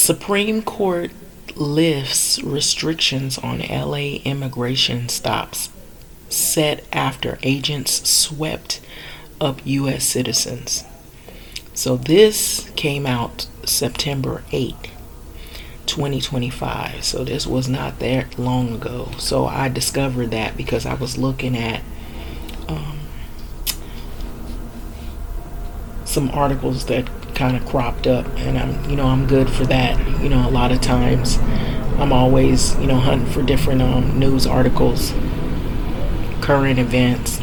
Supreme Court lifts restrictions on LA immigration stops set after agents swept up U.S. citizens. So this came out September 8th, 2025. So this was not that long ago. So I discovered that because I was looking at some articles that kind of cropped up, and I'm good for that. A lot of times I'm always hunting for different news articles, current events.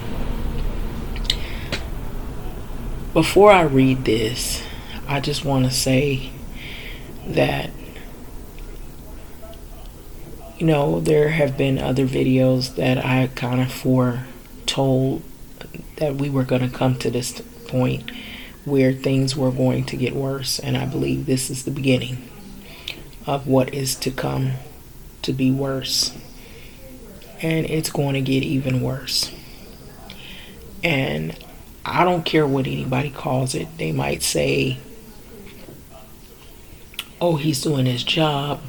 Before I read this, I just want to say that there have been other videos that I kind of foretold that we were going to come to this point where things were going to get worse, and I believe this is the beginning of what is to come to be worse, and it's going to get even worse. And I don't care what anybody calls it. They might say, oh, he's doing his job,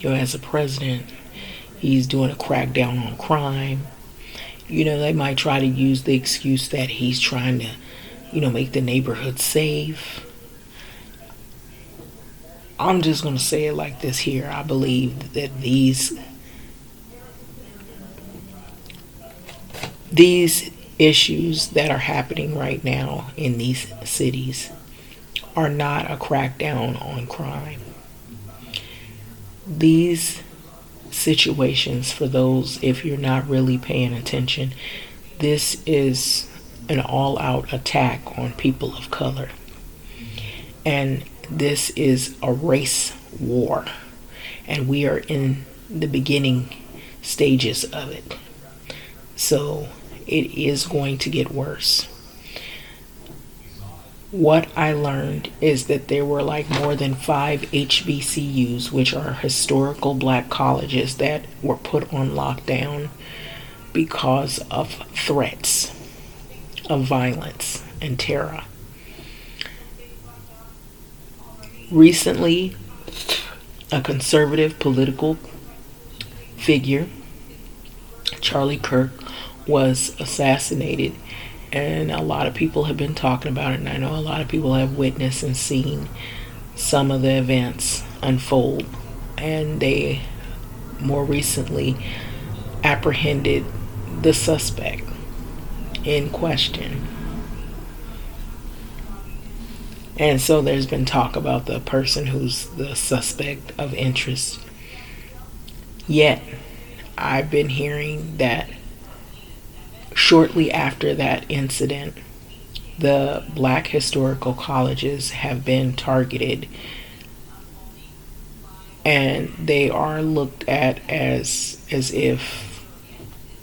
as a president, he's doing a crackdown on crime. They might try to use the excuse that he's trying to make the neighborhood safe. I'm just going to say it like this here. I believe that these issues that are happening right now in these cities are not a crackdown on crime. These situations, for those, if you're not really paying attention, this is an all-out attack on people of color. And this is a race war. And we are in the beginning stages of it. So it is going to get worse. What I learned is that there were more than 5 HBCUs, which are historical black colleges, that were put on lockdown because of threats of violence and terror. Recently, a conservative political figure, Charlie Kirk, was assassinated, and a lot of people have been talking about it, and I know a lot of people have witnessed and seen some of the events unfold, and they more recently apprehended the suspect in question. And so there's been talk about the person who's the suspect of interest. Yet, I've been hearing that shortly after that incident, the black historical colleges have been targeted, and they are looked at as if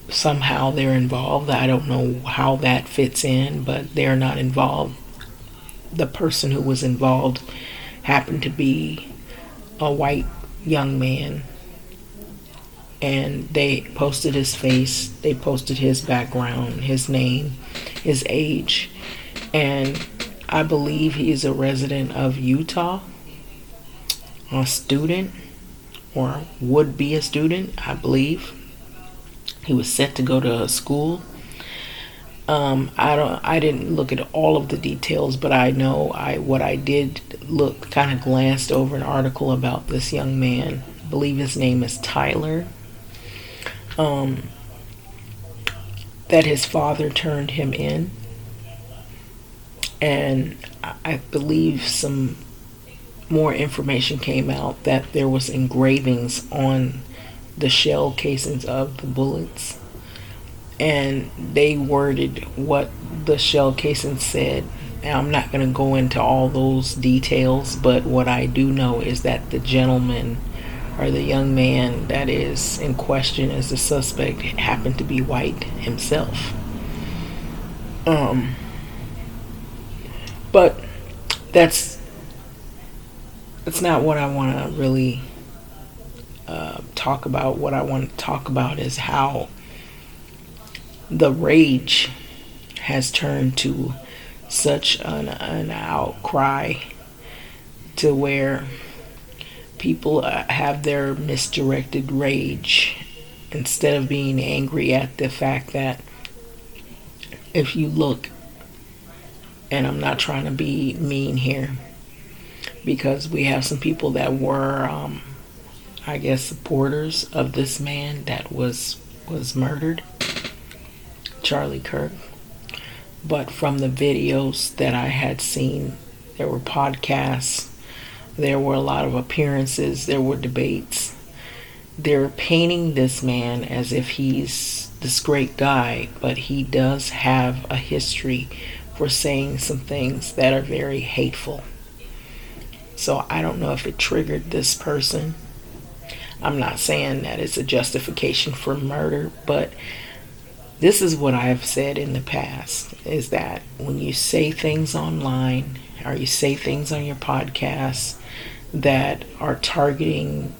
somehow they're involved. I don't know how that fits in, but they're not involved. The person who was involved happened to be a white young man, and they posted his face, they posted his background, his name, his age, and I believe he is a resident of Utah, a student, or would be a student, I believe. He was set to go to a school. I didn't look at all of the details, but I know what I did look, kind of glanced over an article about this young man. I believe his name is Tyler. That his father turned him in, and I believe some more information came out that there was engravings on the shell casings of the bullets, and they worded what the shell casings said. Now, I'm not going to go into all those details, but what I do know is that the gentleman, or the young man that is in question as the suspect, happened to be white himself. But that's not what I want to really talk about. What I want to talk about is how the rage has turned to such an outcry to where People have their misdirected rage instead of being angry at the fact that if you look, and I'm not trying to be mean here, because we have some people that were, I guess, supporters of this man that was murdered, Charlie Kirk. But from the videos that I had seen, there were podcasts, there were a lot of appearances, there were debates. They're painting this man as if he's this great guy, but he does have a history for saying some things that are very hateful. So I don't know if it triggered this person. I'm not saying that it's a justification for murder, but this is what I've said in the past, is that when you say things online or you say things on your podcast that are targeting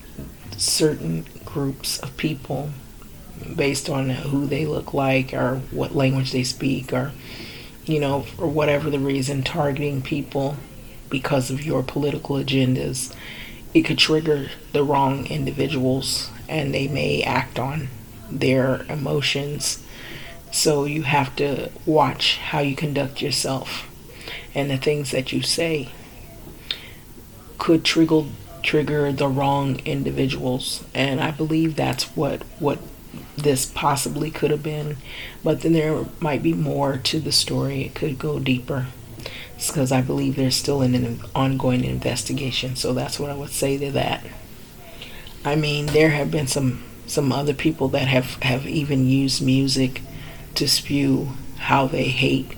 certain groups of people based on who they look like or what language they speak, or, for whatever the reason, targeting people because of your political agendas, it could trigger the wrong individuals and they may act on their emotions. So you have to watch how you conduct yourself, and the things that you say could trigger the wrong individuals. And I believe that's what this possibly could have been. But then there might be more to the story. It could go deeper. It's because I believe there's still an ongoing investigation. So that's what I would say to that. I mean, there have been some other people that have even used music to spew how they hate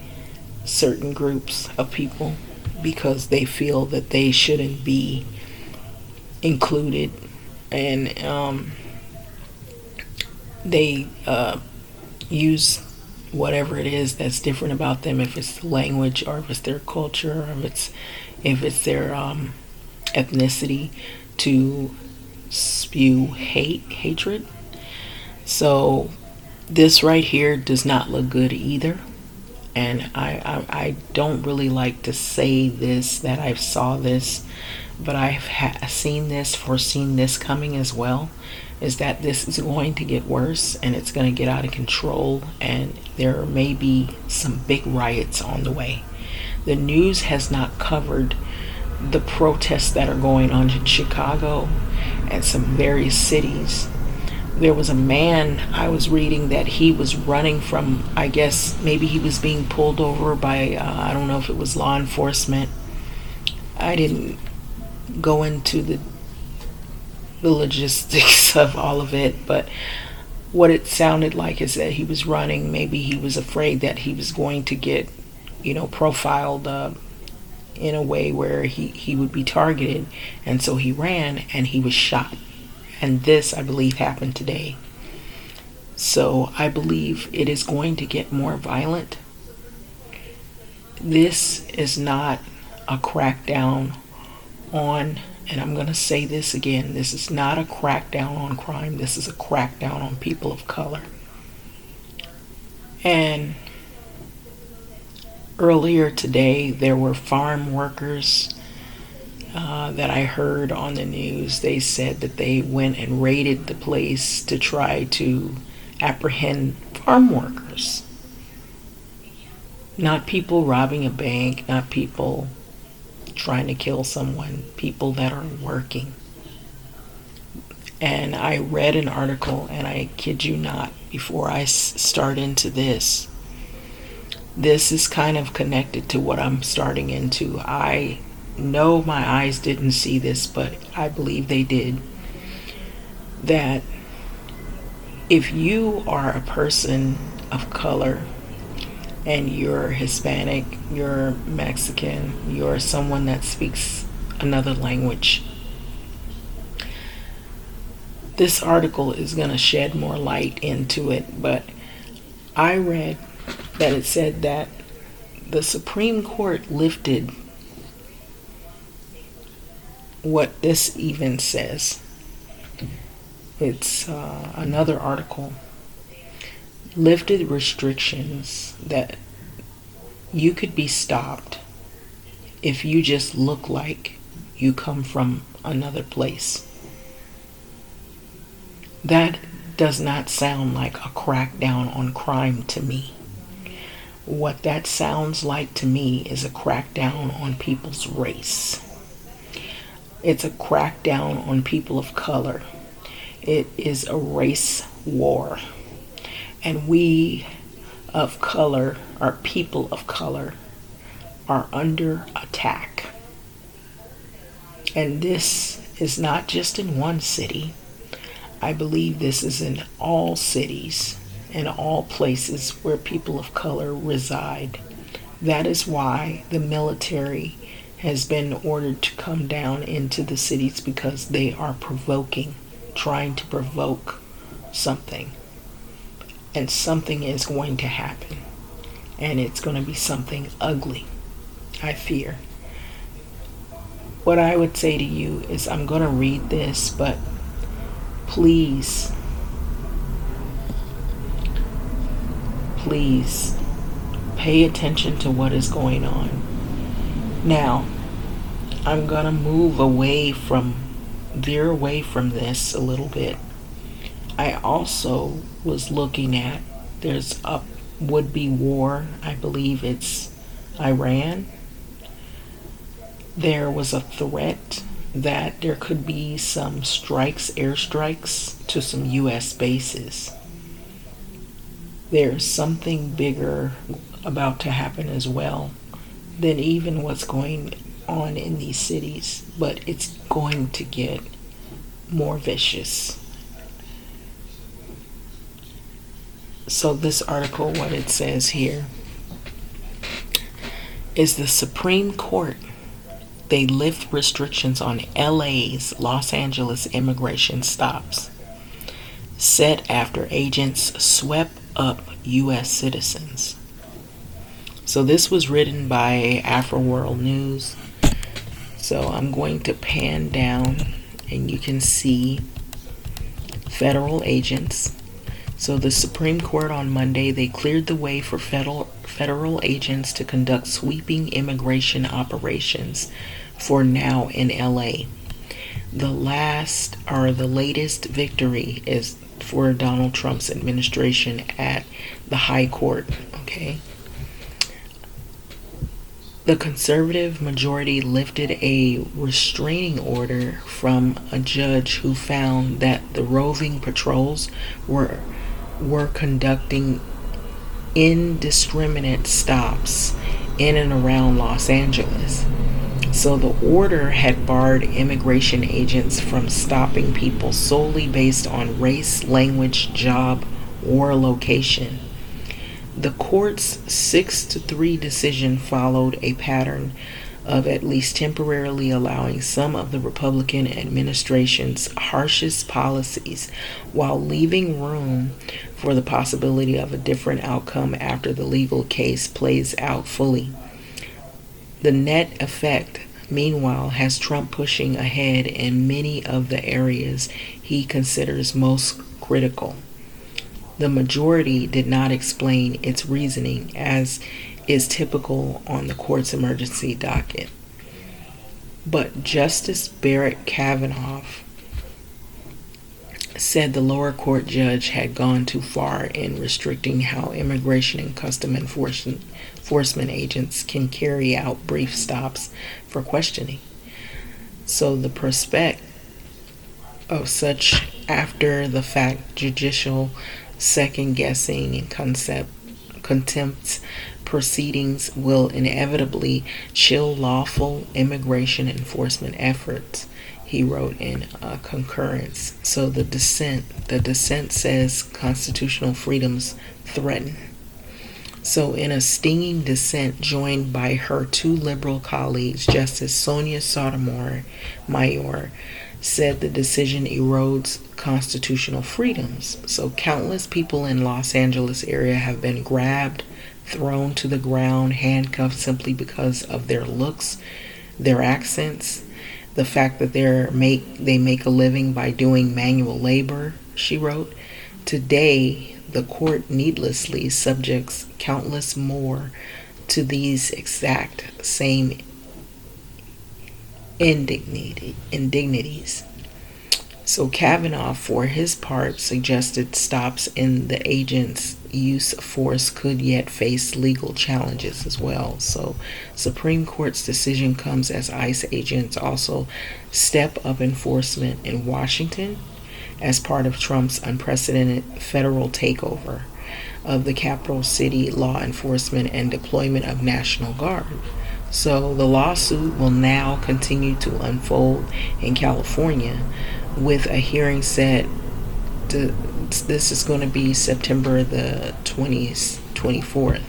certain groups of people because they feel that they shouldn't be included, and they use whatever it is that's different about them, if it's language or if it's their culture or if it's their ethnicity, to spew hatred. So this right here does not look good either. And I don't really like to say this, that I saw this, but I've seen this, foreseen this coming as well, is that this is going to get worse and it's going to get out of control, and there may be some big riots on the way. The news has not covered the protests that are going on in Chicago and some various cities. There was a man I was reading that he was running from, I guess maybe he was being pulled over by, I don't know if it was law enforcement. I didn't go into the logistics of all of it, but what it sounded like is that he was running. Maybe he was afraid that he was going to get, profiled in a way where he would be targeted, and so he ran and he was shot. And this, I believe, happened today. So I believe it is going to get more violent. This is not a crackdown on, and I'm going to say this again, this is not a crackdown on crime. This is a crackdown on people of color. And earlier today, there were farm workers that I heard on the news. They said that they went and raided the place to try to apprehend farm workers. Not people robbing a bank, not people trying to kill someone, people that are working. And I read an article, and I kid you not, before I start into this is kind of connected to what I'm starting into. I know my eyes didn't see this, but I believe they did. That if you are a person of color and you're Hispanic, you're Mexican, you're someone that speaks another language, this article is going to shed more light into it. But I read that it said that the Supreme Court lifted what this even says. It's another article. Lifted restrictions that you could be stopped if you just look like you come from another place. That does not sound like a crackdown on crime to me. What that sounds like to me is a crackdown on people's race. It's a crackdown on people of color. It is a race war. And we of color, our people of color, are under attack. And this is not just in one city. I believe this is in all cities and all places where people of color reside. That is why the military has been ordered to come down into the cities, because they are trying to provoke something. And something is going to happen. And it's going to be something ugly, I fear. What I would say to you is, I'm going to read this, but please pay attention to what is going on. Now, I'm going to veer away from this a little bit. I also was looking at, there's a would-be war, I believe it's Iran. There was a threat that there could be some airstrikes to some U.S. bases. There's something bigger about to happen as well than even what's going on in these cities, but it's going to get more vicious. So this article, what it says here is the Supreme Court, they lift restrictions on Los Angeles immigration stops, set after agents swept up U.S. citizens. So this was written by AfroWorld News. So I'm going to pan down and you can see federal agents. So the Supreme Court on Monday, they cleared the way for federal agents to conduct sweeping immigration operations for now in LA. The latest victory is for Donald Trump's administration at the High Court, okay? The conservative majority lifted a restraining order from a judge who found that the roving patrols were conducting indiscriminate stops in and around Los Angeles. So the order had barred immigration agents from stopping people solely based on race, language, job, or location. The court's 6-3 decision followed a pattern of at least temporarily allowing some of the Republican administration's harshest policies while leaving room for the possibility of a different outcome after the legal case plays out fully. The net effect, meanwhile, has Trump pushing ahead in many of the areas he considers most critical. The majority did not explain its reasoning, as is typical on the court's emergency docket. But Justice Barrett Kavanaugh said the lower court judge had gone too far in restricting how immigration and custom enforcement agents can carry out brief stops for questioning. So the prospect of such after-the-fact judicial second-guessing and contempt proceedings will inevitably chill lawful immigration enforcement efforts, he wrote in a concurrence. So the dissent says constitutional freedoms threatened. So in a stinging dissent joined by her two liberal colleagues, Justice Sonia Sotomayor said the decision erodes constitutional freedoms. So countless people in Los Angeles area have been grabbed, thrown to the ground, handcuffed simply because of their looks, their accents, the fact that they make a living by doing manual labor, she wrote. Today, the court needlessly subjects countless more to these exact same indignities. So Kavanaugh, for his part, suggested stops in the agent's use of force could yet face legal challenges as well. So Supreme Court's decision comes as ICE agents also step up enforcement in Washington as part of Trump's unprecedented federal takeover of the capital city law enforcement and deployment of National Guard. So the lawsuit will now continue to unfold in California with a hearing set to, this is going to be September the 20th, 24th.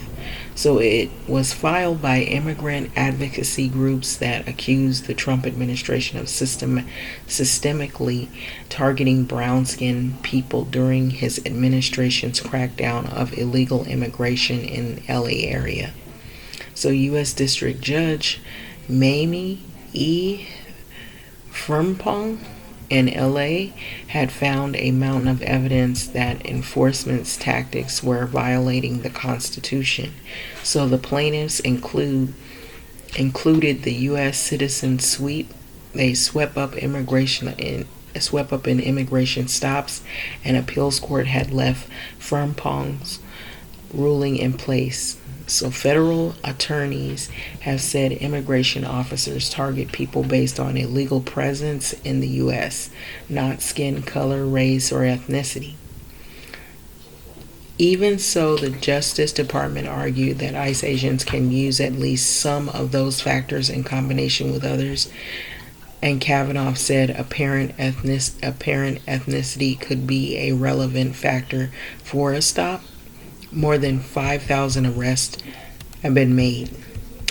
So it was filed by immigrant advocacy groups that accuse the Trump administration of systemically targeting brown-skinned people during his administration's crackdown of illegal immigration in the LA area. So U.S. District Judge Mamie E. Frimpong in LA had found a mountain of evidence that enforcement's tactics were violating the Constitution. So the plaintiffs included the U.S. citizen sweep. They swept up in immigration stops, and appeals court had left Frimpong's ruling in place. So federal attorneys have said immigration officers target people based on a legal presence in the U.S., not skin color, race, or ethnicity. Even so, the Justice Department argued that ICE agents can use at least some of those factors in combination with others, and Kavanaugh said apparent ethnicity could be a relevant factor for a stop. More than 5,000 arrests have been made.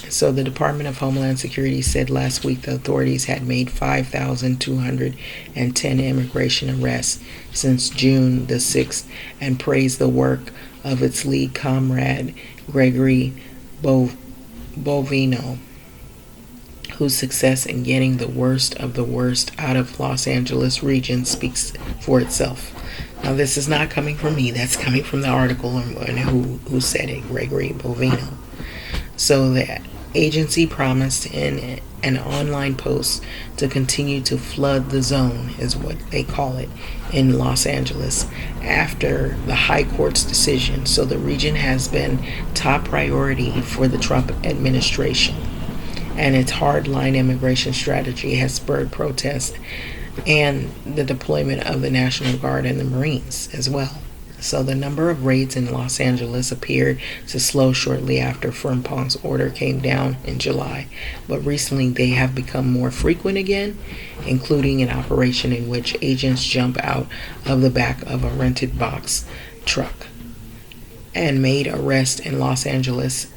So the Department of Homeland Security said last week the authorities had made 5,210 immigration arrests since June the 6th and praised the work of its lead comrade Gregory Bovino, whose success in getting the worst of the worst out of Los Angeles region speaks for itself. Now, this is not coming from me. That's coming from the article and who said it, Gregory Bovino. So the agency promised in an online post to continue to flood the zone, is what they call it, in Los Angeles after the High Court's decision. So the region has been top priority for the Trump administration, and its hardline immigration strategy has spurred protests and the deployment of the National Guard and the Marines as well. So the number of raids in Los Angeles appeared to slow shortly after Frimpong's order came down in July, but recently they have become more frequent again, including an operation in which agents jump out of the back of a rented box truck and made arrests in Los Angeles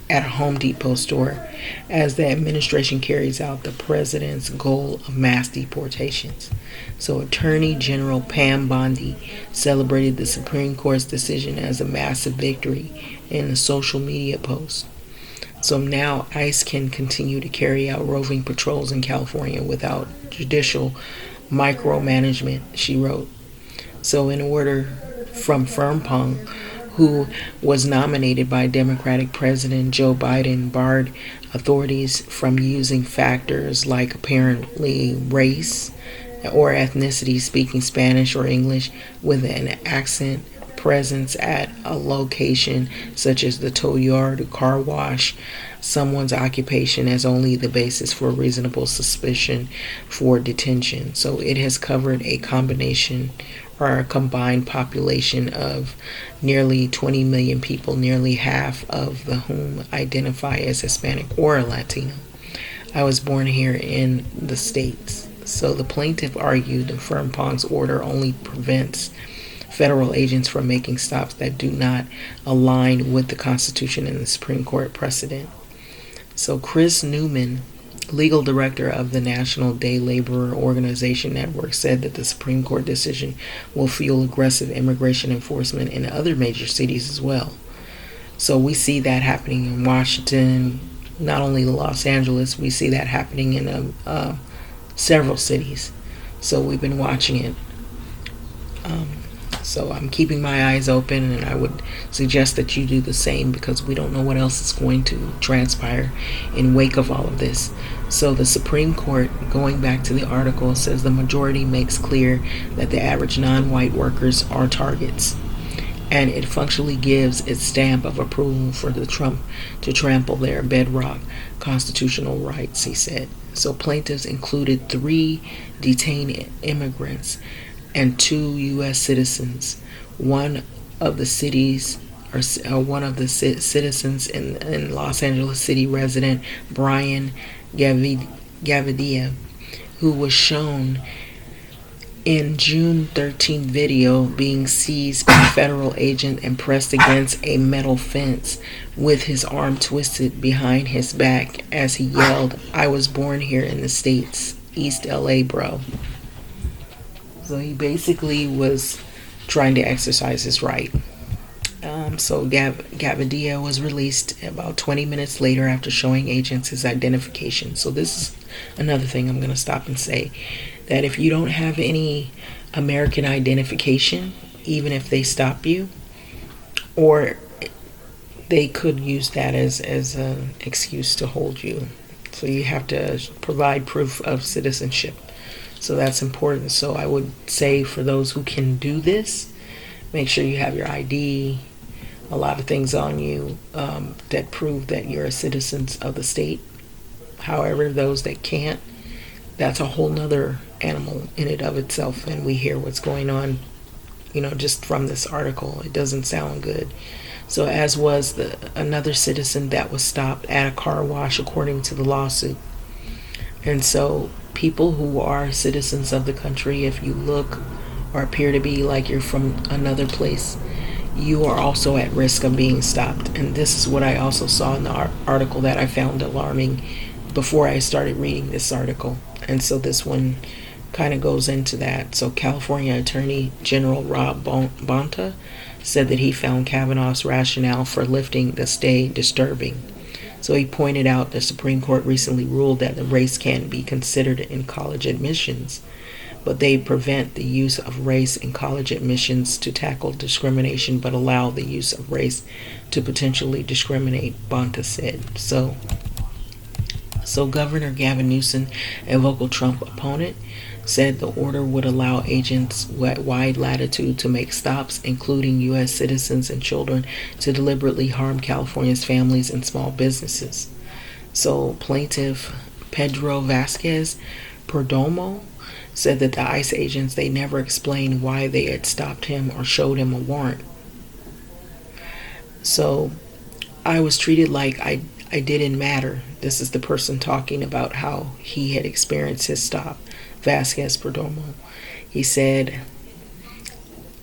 at a Home Depot store as the administration carries out the president's goal of mass deportations. So Attorney General Pam Bondi celebrated the Supreme Court's decision as a massive victory in a social media post. So now ICE can continue to carry out roving patrols in California without judicial micromanagement, she wrote. So in order from Frimpong, who was nominated by Democratic President Joe Biden, barred authorities from using factors like apparently race or ethnicity, speaking Spanish or English with an accent presence at a location such as the tow yard, car wash, someone's occupation as only the basis for reasonable suspicion for detention. So it has covered a combination or a combined population of nearly 20 million people, nearly half of the whom identify as Hispanic or Latino. I was born here in the States. So the plaintiff argued the Frimpong's order only prevents federal agents from making stops that do not align with the Constitution and the Supreme Court precedent. So Chris Newman, legal director of the National Day Laborer Organization Network, said that the Supreme Court decision will fuel aggressive immigration enforcement in other major cities as well. So we see that happening in Washington, not only Los Angeles, we see that happening in several cities. So we've been watching it. So I'm keeping my eyes open, and I would suggest that you do the same, because we don't know what else is going to transpire in wake of all of this. So the Supreme Court, going back to the article, says the majority makes clear that the average non-white workers are targets, and it functionally gives its stamp of approval for the Trump to trample their bedrock constitutional rights, he said. So plaintiffs included 3 detained immigrants and 2 U.S. citizens. One of the citizens in Los Angeles City resident Brian Gavidia, who was shown in June 13 video being seized by a federal agent and pressed against a metal fence with his arm twisted behind his back as he yelled, "I was born here in the States, East LA, bro." So he basically was trying to exercise his right. So Gavidia was released about 20 minutes later after showing agents his identification. So this is another thing I'm going to stop and say, that if you don't have any American identification, even if they stop you, or they could use that as an excuse to hold you. So you have to provide proof of citizenship. So that's important. So I would say for those who can do this, make sure you have your ID, a lot of things on you that prove that you're a citizen of the state. However, those that can't, that's a whole nother animal in and of itself. And we hear what's going on, just from this article. It doesn't sound good. So as was another citizen that was stopped at a car wash, according to the lawsuit. And so people who are citizens of the country, if you look or appear to be like you're from another place, you are also at risk of being stopped. And this is what I also saw in the article that I found alarming before I started reading this article. And so this one kind of goes into that. So California Attorney General Rob Bonta said that he found Kavanaugh's rationale for lifting the stay disturbing. So he pointed out the Supreme Court recently ruled that the race can be considered in college admissions, but they prevent the use of race in college admissions to tackle discrimination, but allow the use of race to potentially discriminate, Bonta said. So Governor Gavin Newsom, a vocal Trump opponent, said the order would allow agents wide latitude to make stops, including U.S. citizens and children, to deliberately harm California's families and small businesses. So plaintiff Pedro Vasquez Perdomo said that the ICE agents, they never explained why they had stopped him or showed him a warrant. So I was treated like I didn't matter. This is the person talking about how he had experienced his stop. Vasquez Perdomo. He said,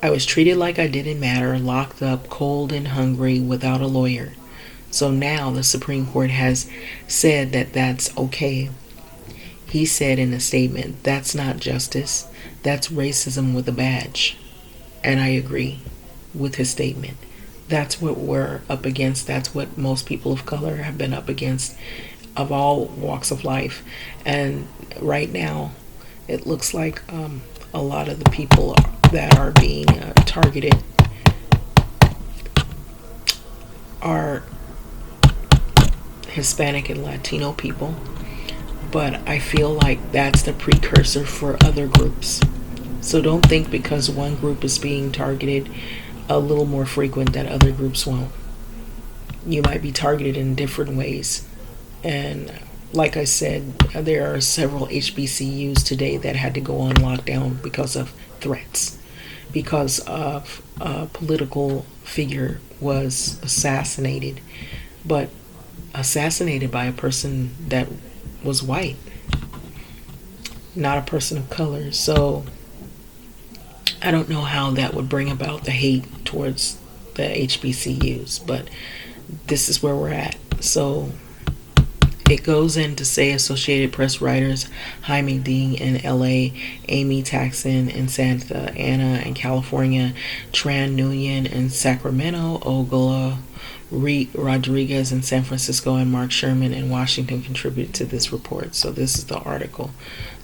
"I was treated like I didn't matter, locked up, cold and hungry, without a lawyer." So now the Supreme Court has said that that's okay. He said in a statement, "That's not justice. That's racism with a badge." And I agree with his statement. That's what we're up against. That's what most people of color have been up against, of all walks of life. And right now, it looks like a lot of the people that are being targeted are Hispanic and Latino people. But I feel like that's the precursor for other groups. So don't think because one group is being targeted a little more frequent that other groups won't. You might be targeted in different ways. And like I said, there are several HBCUs today that had to go on lockdown because of threats, because of a political figure was assassinated, but assassinated by a person that was white, not a person of color. So I don't know how that would bring about the hate towards the HBCUs, but this is where we're at. So it goes in to say Associated Press writers Jaime Ding in LA, Amy Taxon in Santa Ana in California, Tran Nguyen in Sacramento, Ogola Rodriguez in San Francisco, and Mark Sherman in Washington contributed to this report. So this is the article.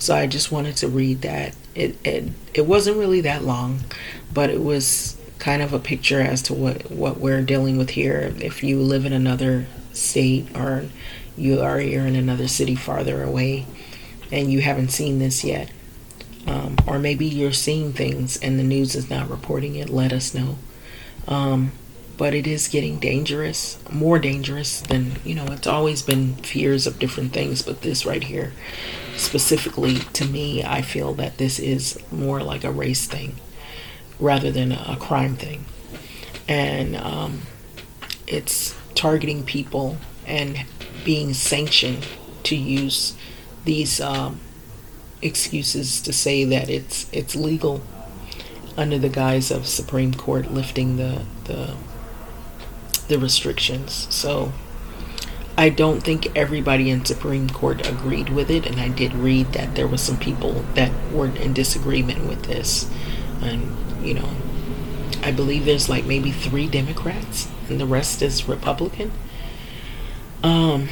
So I just wanted to read that It wasn't really that long, but it was kind of a picture as to what we're dealing with here. If you live in another state, or you're in another city farther away and you haven't seen this yet, or maybe you're seeing things and the news is not reporting it, let us know. But it is getting dangerous, more dangerous than, it's always been fears of different things, but this right here, specifically to me, I feel that this is more like a race thing rather than a crime thing. And it's targeting people and being sanctioned to use these excuses to say that it's legal under the guise of Supreme Court lifting the restrictions. So I don't think everybody in Supreme Court agreed with it, and I did read that there were some people that were in disagreement with this. And I believe there's like maybe 3 Democrats and the rest is Republican on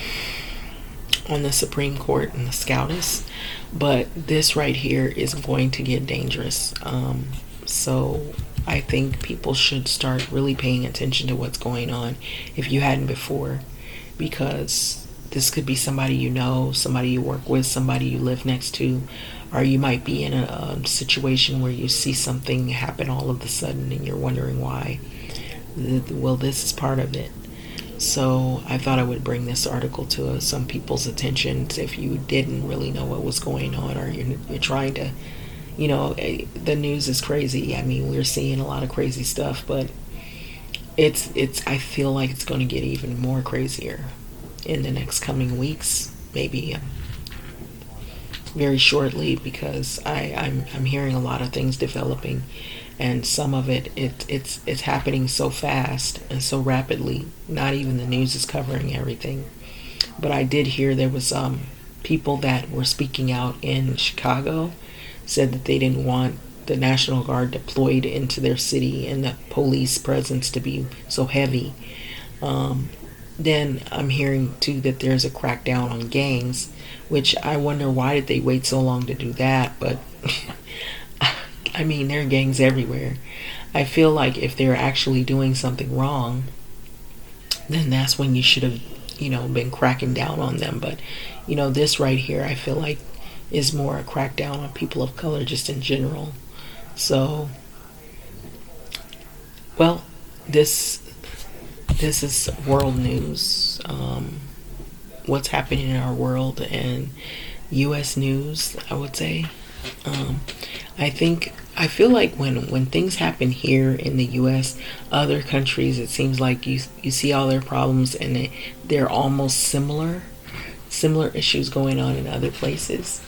the Supreme Court and the SCOTUS. But this right here is going to get dangerous. So I think people should start really paying attention to what's going on if you hadn't before, because this could be somebody you know, somebody you work with, somebody you live next to, or you might be in a situation where you see something happen all of a sudden and you're wondering why. Well, this is part of it. So I thought I would bring this article to some people's attention if you didn't really know what was going on, or you're trying to, the news is crazy. I mean, we're seeing a lot of crazy stuff, but it's I feel like it's going to get even more crazier in the next coming weeks, maybe very shortly, because I'm hearing a lot of things developing, and some of it's happening so fast and so rapidly. Not even the news is covering everything. But I did hear there was people that were speaking out in Chicago, said that they didn't want the National Guard deployed into their city and the police presence to be so heavy. Then I'm hearing too that there's a crackdown on gangs, which I wonder why did they wait so long to do that. But I mean, there are gangs everywhere. I feel like if they're actually doing something wrong, then that's when you should have, been cracking down on them. But, this right here, I feel like is more a crackdown on people of color just in general. So, well, this is world news. What's happening in our world, and U.S. news, I would say. I feel like when things happen here in the U.S., other countries, it seems like you see all their problems and they're almost similar issues going on in other places.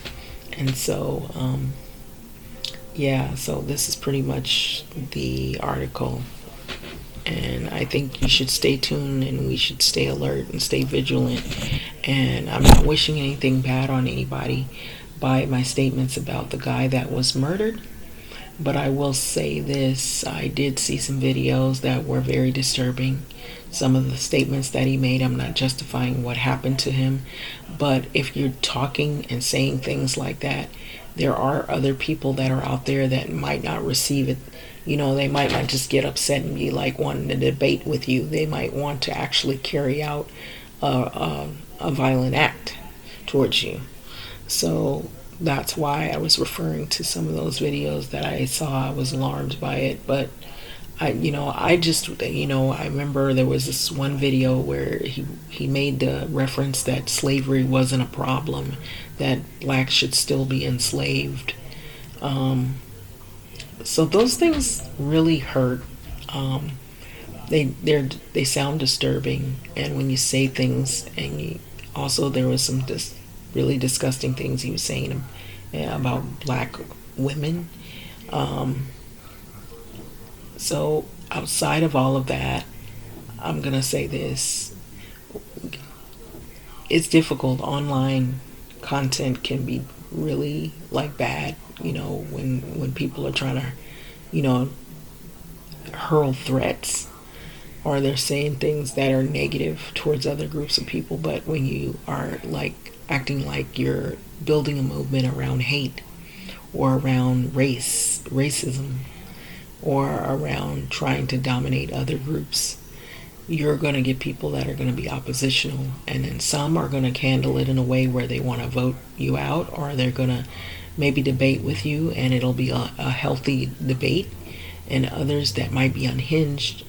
And so, so this is pretty much the article. And I think you should stay tuned, and we should stay alert and stay vigilant. And I'm not wishing anything bad on anybody by my statements about the guy that was murdered. But I will say this, I did see some videos that were very disturbing. Some of the statements that he made, I'm not justifying what happened to him. But if you're talking and saying things like that, there are other people that are out there that might not receive it. They might not just get upset and be like wanting to debate with you. They might want to actually carry out a violent act towards you. So that's why I was referring to some of those videos that I saw. I was alarmed by it, but I remember there was this one video where he made the reference that slavery wasn't a problem, that blacks should still be enslaved. So those things really hurt. They sound disturbing, and when you say things, and also there was some really disgusting things he was saying about black women. So outside of all of that, I'm gonna say this: it's difficult. Online content can be really bad. When people are trying to, hurl threats, or they're saying things that are negative towards other groups of people. But when you are acting like you're building a movement around hate, or around racism, or around trying to dominate other groups, you're going to get people that are going to be oppositional, and then some are going to handle it in a way where they want to vote you out, or they're going to maybe debate with you and it'll be a healthy debate, and others that might be unhinged,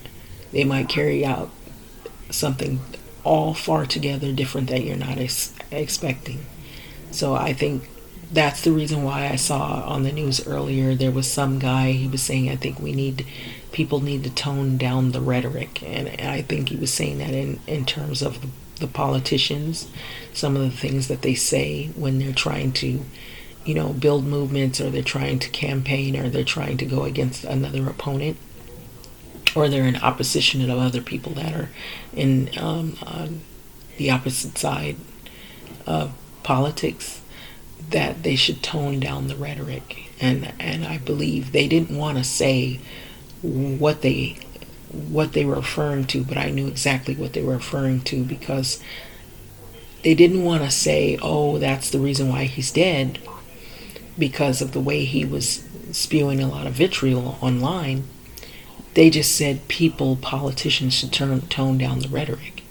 they might carry out something all far together different that you're not expecting. So I think that's the reason why I saw on the news earlier there was some guy, he was saying, I think people need to tone down the rhetoric, and I think he was saying that in terms of the politicians, some of the things that they say when they're trying to, build movements, or they're trying to campaign, or they're trying to go against another opponent, or they're in opposition to other people that are in on the opposite side of politics, that they should tone down the rhetoric. And I believe they didn't want to say what they were referring to, but I knew exactly what they were referring to, because they didn't want to say, oh, that's the reason why he's dead, because of the way he was spewing a lot of vitriol online. They just said politicians should tone down the rhetoric.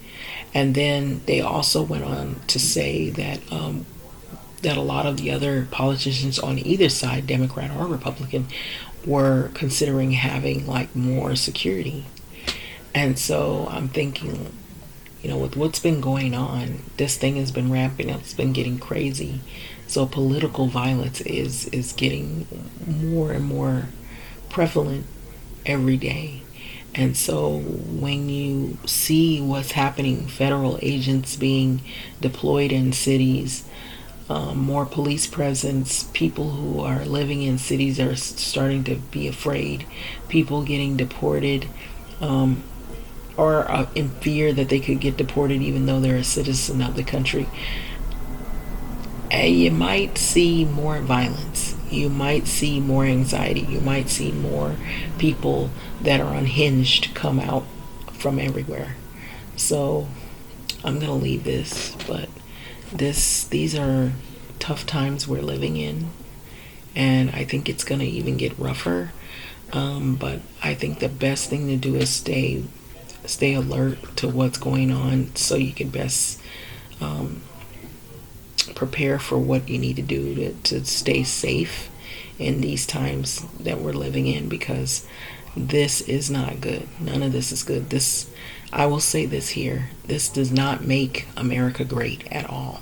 And then they also went on to say that that a lot of the other politicians on either side, Democrat or Republican, were considering having like more security. And so I'm thinking, with what's been going on, this thing has been ramping up. It's been getting crazy. So political violence is getting more and more prevalent every day. And so when you see what's happening, federal agents being deployed in cities, more police presence, people who are living in cities are starting to be afraid, people getting deported, or in fear that they could get deported even though they're a citizen of the country. You might see more violence. You might see more anxiety. You might see more people that are unhinged come out from everywhere. So I'm going to leave this, but these are tough times we're living in, and I think it's going to even get rougher. But I think the best thing to do is stay alert to what's going on, so you can best prepare for what you need to do to stay safe in these times that we're living in, because this is not good. None of this is good. I will say this here, this does not make America great at all.